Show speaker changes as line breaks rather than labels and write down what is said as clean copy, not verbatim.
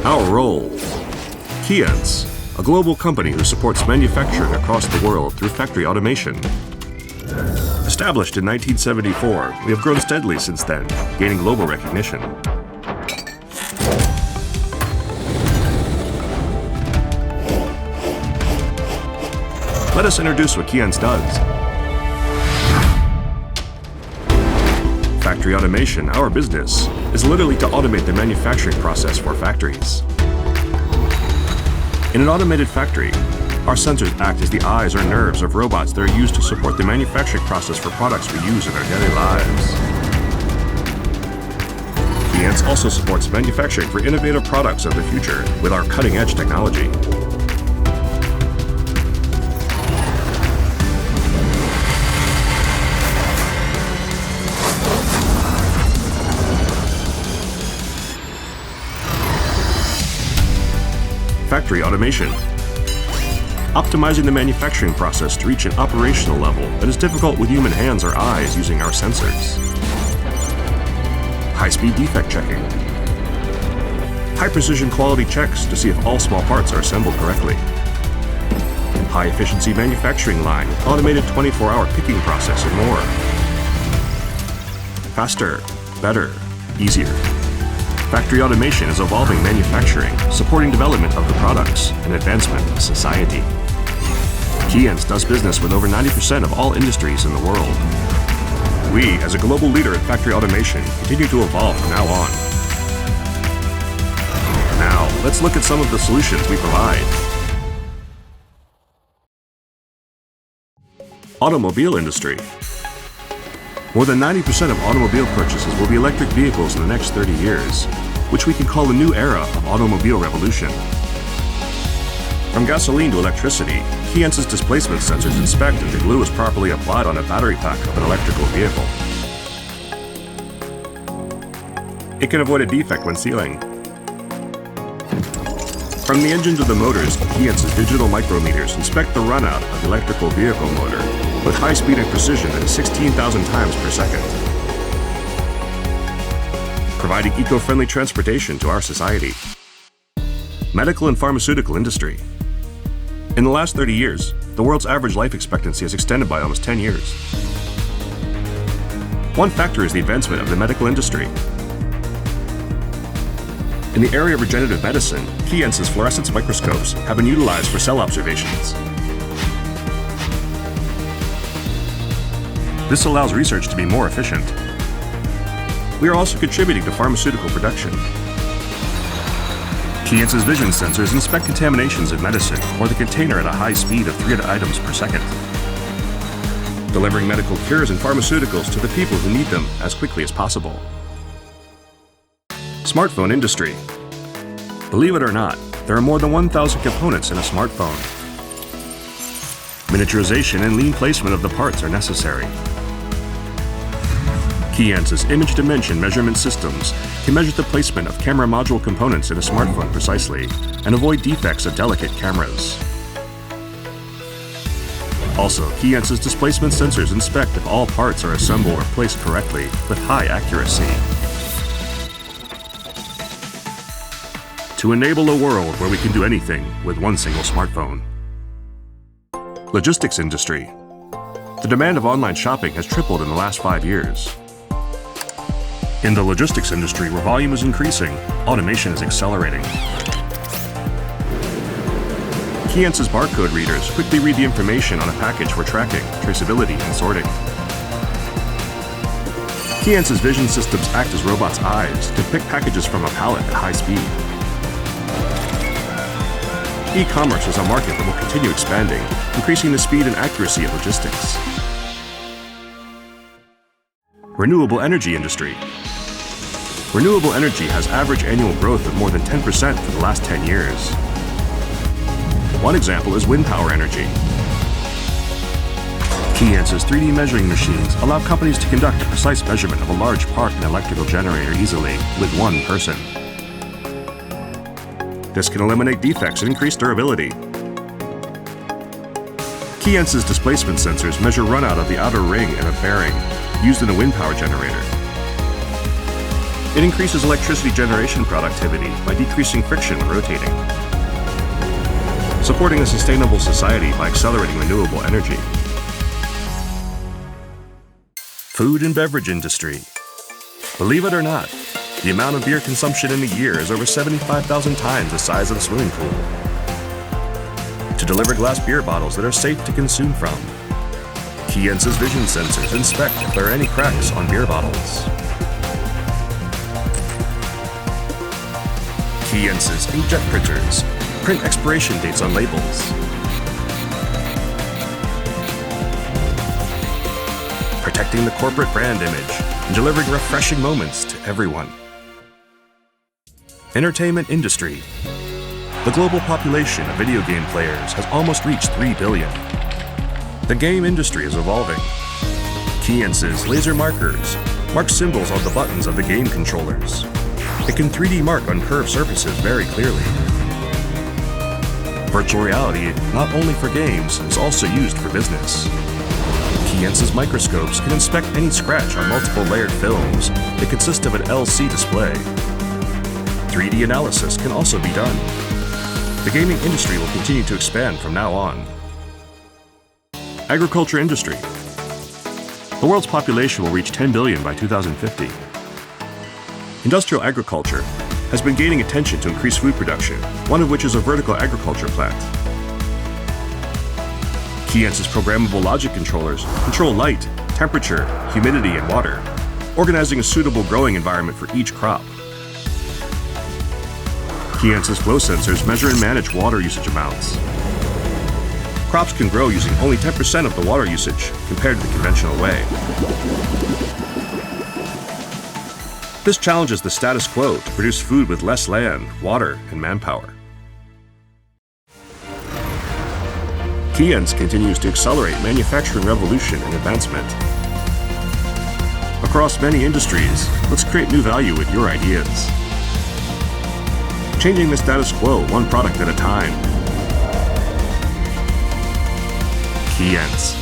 Our role. KEYENCE, a global company who supports manufacturing across the world through factory automation. Established in 1974, we have grown steadily since then, gaining global recognition. Let us introduce what KEYENCE does. Factory automation, our business, is literally to automate the manufacturing process for factories. In an automated factory, our sensors act as the eyes or nerves of robots that are used to support the manufacturing process for products we use in our daily lives. KEYENCE also supports manufacturing for innovative products of the future with our cutting-edge technology. Factory automation. Optimizing the manufacturing process to reach an operational level that is difficult with human hands or eyes using our sensors. High-speed defect checking. High-precision quality checks to see if all small parts are assembled correctly. High-efficiency manufacturing line with automated 24-hour picking process and more. Faster, better, easier. Factory automation is evolving manufacturing, supporting development of the products and advancement of society. KEYENCE does business with over 90% of all industries in the world. We, as a global leader in factory automation, continue to evolve from now on. Now, let's look at some of the solutions we provide. Automobile industry. More than 90% of automobile purchases will be electric vehicles in the next 30 years, which we can call a new era of automobile revolution. From gasoline to electricity, KEYENCE's displacement sensors inspect if the glue is properly applied on a battery pack of an electrical vehicle. It can avoid a defect when sealing. From the engine to the motors, KEYENCE's digital micrometers inspect the runout of the electrical vehicle motor with high speed and precision that is 16,000 times per second. Providing eco-friendly transportation to our society. Medical and pharmaceutical industry. In the last 30 years, the world's average life expectancy has extended by almost 10 years. One factor is the advancement of the medical industry. In the area of regenerative medicine, KEYENCE's fluorescence microscopes have been utilized for cell observations. This allows research to be more efficient. We are also contributing to pharmaceutical production. KEYENCE's vision sensors inspect contaminations in medicine or the container at a high speed of 300 items per second, delivering medical cures and pharmaceuticals to the people who need them as quickly as possible. Smartphone industry. Believe it or not, there are more than 1,000 components in a smartphone. Miniaturization and lean placement of the parts are necessary. KEYENCE's image dimension measurement systems can measure the placement of camera module components in a smartphone precisely and avoid defects of delicate cameras. Also, KEYENCE's displacement sensors inspect if all parts are assembled or placed correctly with high accuracy. To enable a world where we can do anything with one single smartphone. Logistics industry. The demand of online shopping has tripled in the last 5 years. In the logistics industry, where volume is increasing, automation is accelerating. KEYENCE's barcode readers quickly read the information on a package for tracking, traceability, and sorting. KEYENCE's vision systems act as robots' eyes to pick packages from a pallet at high speed. E-commerce is a market that will continue expanding, increasing the speed and accuracy of logistics. Renewable energy industry. Renewable energy has average annual growth of more than 10% for the last 10 years. One example is wind power energy. KEYENCE's 3D measuring machines allow companies to conduct a precise measurement of a large part in an electrical generator easily with one person. This can eliminate defects and increase durability. KEYENCE's displacement sensors measure runout of the outer ring and a bearing used in a wind power generator. It increases electricity generation productivity by decreasing friction when rotating, supporting a sustainable society by accelerating renewable energy. Food and beverage industry. Believe it or not, the amount of beer consumption in a year is over 75,000 times the size of a swimming pool. To deliver glass beer bottles that are safe to consume from, KEYENCE's vision sensors inspect if there are any cracks on beer bottles. KEYENCE's inkjet printers print expiration dates on labels. Protecting the corporate brand image and delivering refreshing moments to everyone. Entertainment industry. The global population of video game players has almost reached 3 billion. The game industry is evolving. KEYENCE's laser markers mark symbols on the buttons of the game controllers. It can 3D mark on curved surfaces very clearly. Virtual reality, not only for games, is also used for business. KEYENCE's microscopes can inspect any scratch on multiple layered films that consist of an LC display. 3D analysis can also be done. The gaming industry will continue to expand from now on. Agriculture industry. The world's population will reach 10 billion by 2050. Industrial agriculture has been gaining attention to increase food production, one of which is a vertical agriculture plant. KEYENCE's programmable logic controllers control light, temperature, humidity, and water, organizing a suitable growing environment for each crop. KEYENCE's flow sensors measure and manage water usage amounts. Crops can grow using only 10% of the water usage compared to the conventional way. This challenges the status quo to produce food with less land, water, and manpower. KEYENCE continues to accelerate manufacturing revolution and advancement. Across many industries, let's create new value with your ideas. Changing the status quo one product at a time. KEYENCE.